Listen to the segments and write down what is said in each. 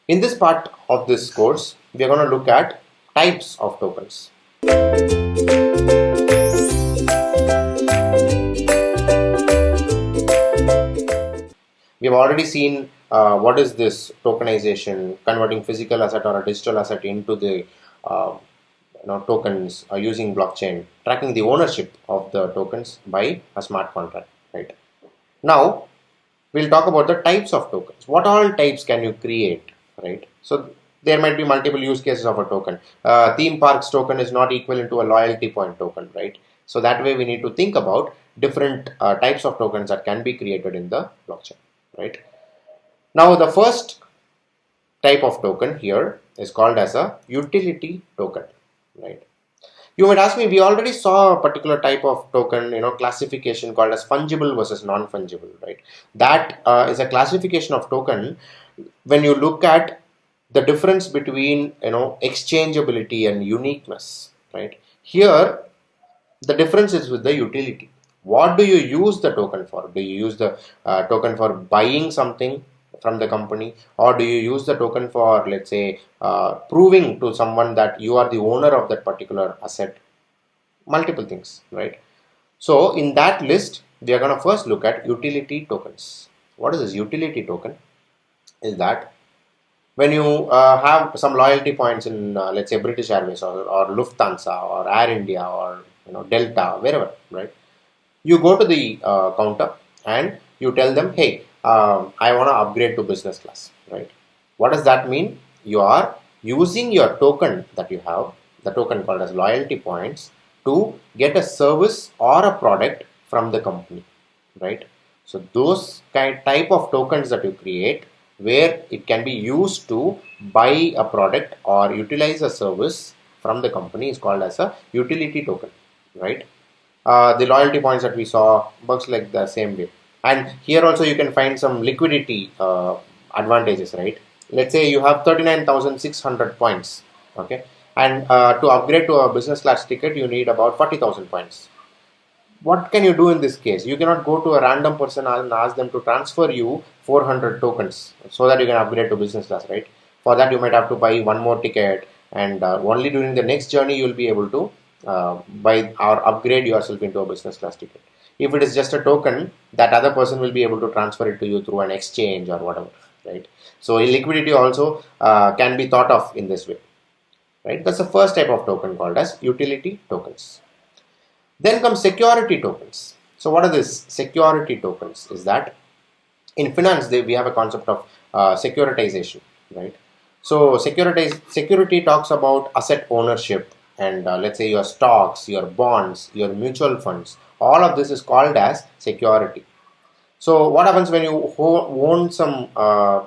In this part of this course, we are going to look at types of tokens. We have already seen what is this tokenization, converting physical asset or a digital asset into the tokens using blockchain, tracking the ownership of the tokens by a smart contract. Right now, we'll talk about the types of tokens. What all types can you create? Right. So there might be multiple use cases of a token. Theme parks token is not equivalent to a loyalty point token, right? So that way we need to think about different types of tokens that can be created in the blockchain, right? Now the first type of token here is called as a utility token, right? You might ask me, we already saw a particular type of token, classification called as fungible versus non-fungible, right? That is a classification of token when you look at the difference between, exchangeability and uniqueness, right? Here, the difference is with the utility. What do you use the token for? Do you use the token for buying something from the company, or do you use the token for, let's say, proving to someone that you are the owner of that particular asset? Multiple things, right? So in that list, we are going to first look at utility tokens. What is this utility token? Is that when you have some loyalty points in, let's say, British Airways or Lufthansa or Air India or Delta, wherever, right? You go to the counter and you tell them, hey, I want to upgrade to business class, right? What does that mean? You are using your token that you have, the token called as loyalty points, to get a service or a product from the company, right? So those type of tokens that you create, where it can be used to buy a product or utilize a service from the company, is called as a utility token, right? The loyalty points that we saw works like the same way. And here also you can find some liquidity advantages, right? Let's say you have 39,600 points, okay? And to upgrade to a business class ticket, you need about 40,000 points. What can you do in this case? You cannot go to a random person and ask them to transfer you 400 tokens so that you can upgrade to business class, right? For that, you might have to buy one more ticket, and only during the next journey you will be able to buy or upgrade yourself into a business class ticket. If it is just a token, that other person will be able to transfer it to you through an exchange or whatever, right? So liquidity also can be thought of in this way, right? That's the first type of token called as utility tokens. Then comes security tokens. So what are these security tokens? Is that in finance we have a concept of securitization, right? So security talks about asset ownership, and let's say your stocks, your bonds, your mutual funds. All of this is called as security. So what happens when you own some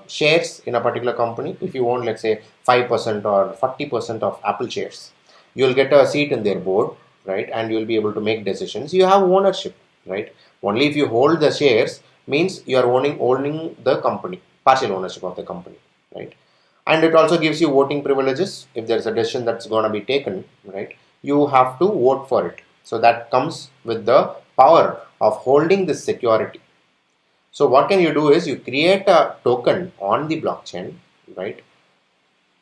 shares in a particular company? If you own, let's say, 5% or 40% of Apple shares, you'll get a seat in their board, right? And you'll be able to make decisions. You have ownership, right? Only if you hold the shares means you are owning the company, partial ownership of the company, right? And it also gives you voting privileges. If there's a decision that's going to be taken, right, you have to vote for it. So that comes with the power of holding this security. So what can you do is you create a token on the blockchain, right?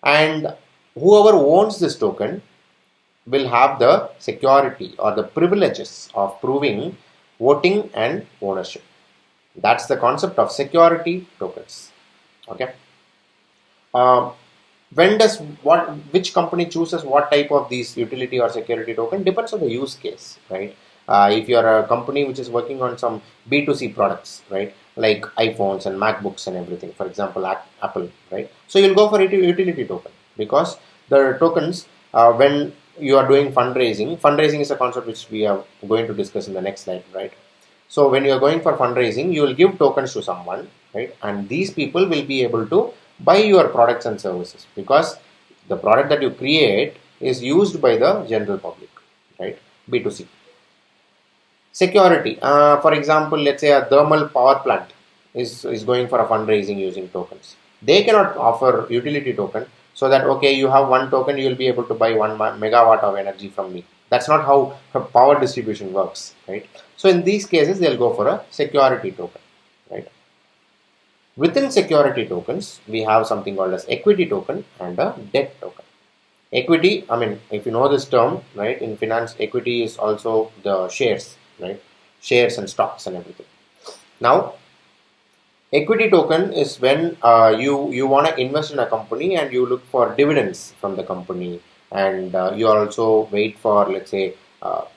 And whoever owns this token will have the security or the privileges of proving voting and ownership. That's the concept of security tokens. Okay. Uh, when does which company chooses what type of these utility or security token depends on the use case, right? If you're a company which is working on some B2C products, right, like iPhones and MacBooks and everything, for example, Apple, right? So you'll go for a utility token because the tokens, when you are doing fundraising is a concept which we are going to discuss in the next slide, right? So when you are going for fundraising, you will give tokens to someone, right? And these people will be able to buy your products and services because the product that you create is used by the general public, right? B2C. Security. For example, let's say a thermal power plant is going for a fundraising using tokens. They cannot offer utility token so that, okay, you have one token, you will be able to buy 1 megawatt of energy from me. That's not how power distribution works, right? So in these cases, they'll go for a security token, right? Within security tokens, we have something called as equity token and a debt token. Equity, I mean, if you know this term, right, in finance, equity is also the shares, right, shares and stocks and everything. Now, equity token is when you want to invest in a company and you look for dividends from the company, and you also wait for, let's say,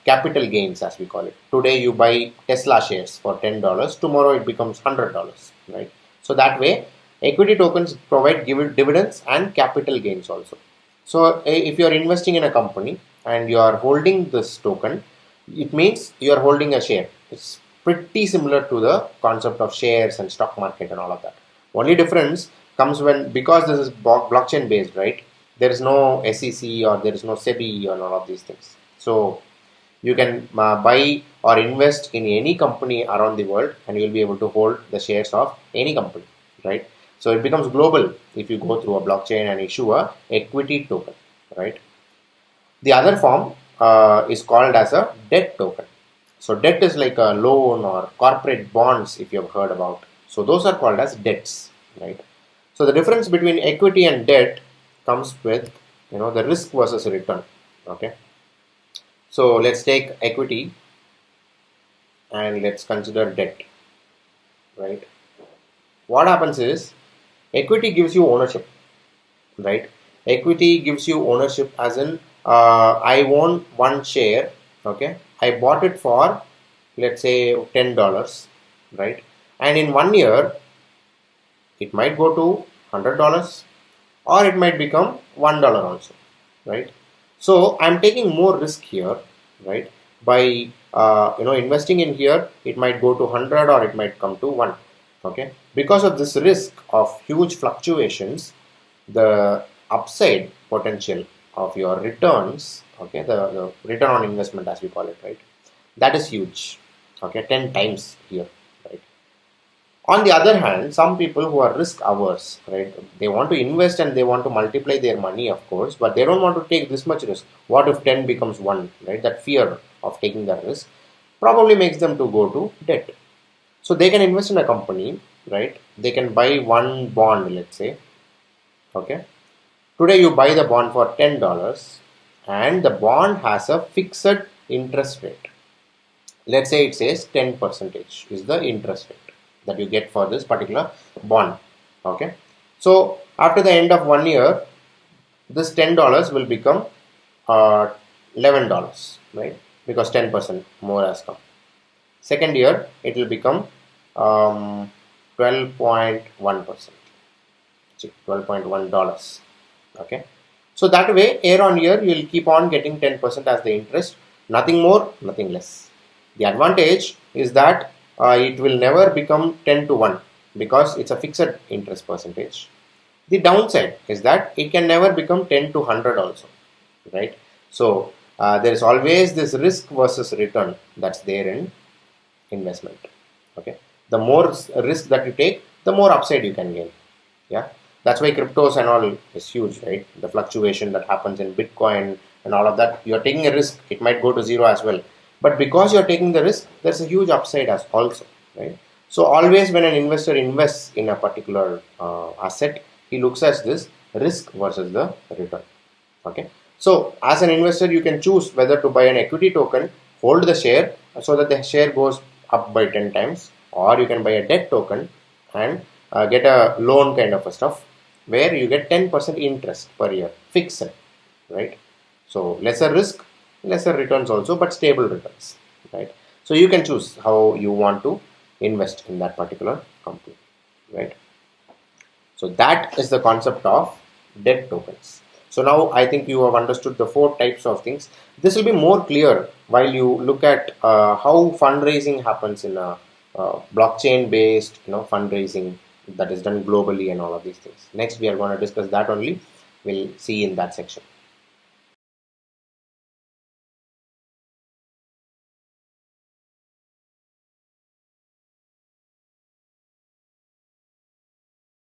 capital gains, as we call it. Today you buy Tesla shares for $10, tomorrow it becomes $100, right? So that way, equity tokens provide dividends and capital gains also. So if you are investing in a company and you are holding this token, it means you are holding a share. It's pretty similar to the concept of shares and stock market and all of that. Only difference comes when, because this is blockchain based, right? There is no SEC or there is no SEBI and all of these things. So you can buy or invest in any company around the world and you will be able to hold the shares of any company, right? So it becomes global if you go through a blockchain and issue a equity token, right? The other form is called as a debt token. So debt is like a loan or corporate bonds, if you have heard about. So those are called as debts, right? So the difference between equity and debt comes with, the risk versus return. Okay. So let's take equity and let's consider debt, right? What happens is equity gives you ownership, right? Equity gives you ownership as in, I own one share, okay? I bought it for, let's say, $10, right? And in 1 year, it might go to $100 or it might become $1 also, right? So I'm taking more risk here, right? By investing in here, it might go to 100 or it might come to 1, okay? Because of this risk of huge fluctuations, the upside potential of your returns, okay, the return on investment, as we call it, right, that is huge, okay, 10 times here, right? On the other hand, some people who are risk averse, right, they want to invest and they want to multiply their money, of course, but they don't want to take this much risk. What if 10 becomes 1, right? That fear of taking that risk probably makes them to go to debt. So they can invest in a company, right? They can buy one bond, let's say, okay. Today you buy the bond for $10 and the bond has a fixed interest rate. Let's say it says 10% is the interest rate that you get for this particular bond. Okay. So after the end of 1 year, this $10 will become $11, right? Because 10% more has come. Second year, it will become 12.1%. $12.1. Okay. So that way, year on year, you will keep on getting 10% as the interest. Nothing more, nothing less. The advantage is that it will never become 10 to 1 because it's a fixed interest percentage. The downside is that it can never become 10 to 100 also, right? So there is always this risk versus return that's there in investment. Okay, the more risk that you take, the more upside you can gain. Yeah, that's why cryptos and all is huge, right? The fluctuation that happens in Bitcoin and all of that, you're taking a risk, it might go to zero as well. But because you're taking the risk, there's a huge upside as also, right? So always when an investor invests in a particular asset, he looks at this risk versus the return. Okay. So as an investor, you can choose whether to buy an equity token, hold the share so that the share goes up by 10 times, or you can buy a debt token and get a loan kind of a stuff where you get 10% interest per year, fixed, right? So lesser risk, lesser returns also, but stable returns, right? So you can choose how you want to invest in that particular company, right? So that is the concept of debt tokens. So now I think you have understood the 4 types of things. This will be more clear while you look at how fundraising happens in a blockchain based fundraising that is done globally and all of these things. Next we are going to discuss that only. We'll see in that section.